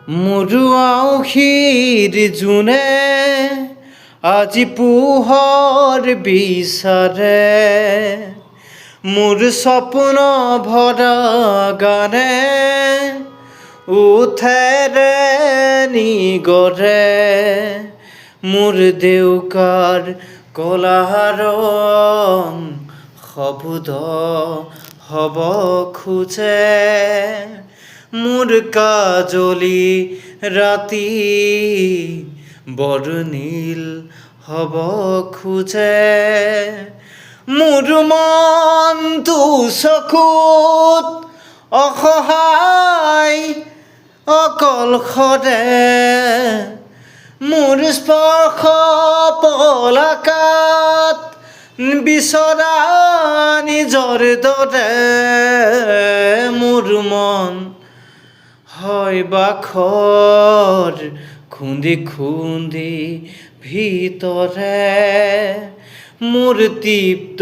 মোৰো আউসীৰ জোনে আজি পোহৰ বিচাৰে, মোৰ সপোন ভৰা গানে উঠেৰে নিগৰে, মোৰ দেউকাৰ কলা ৰং সবুজ হ'ব খোজে, মোৰ কাজলি ৰাতি বৰ নীল হ'ব খোজে, মোৰ মনটো চকুত অসহায় অকলশৰে, মোৰ স্পৰ্শ পলকাত বিচৰা নিজৰ দৰে, মোৰ মন হয় বাখৰ খুন্দি খুন্দি ভিতৰে, মোৰ তৃপ্ত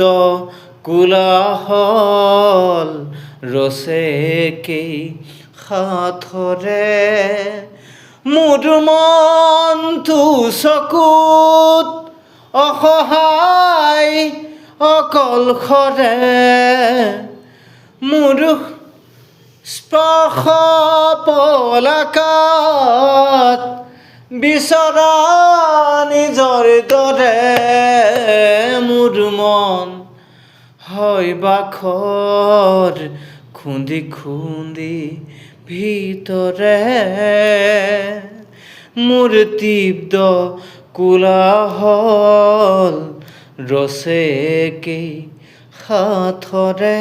কোলাহল ৰসেকেই সাথৰে, মোৰ মনটো চকুত অসহায় অকলশৰে, মোৰ স্পৰ্শ পলকাত বিচৰা নিজৰ দৰে, মোৰ মন হয় বাখৰ খুন্দি খুন্দি ভিতৰে, মোৰ তৃপ্ত কোলাহল ৰসেকেই সাথৰে।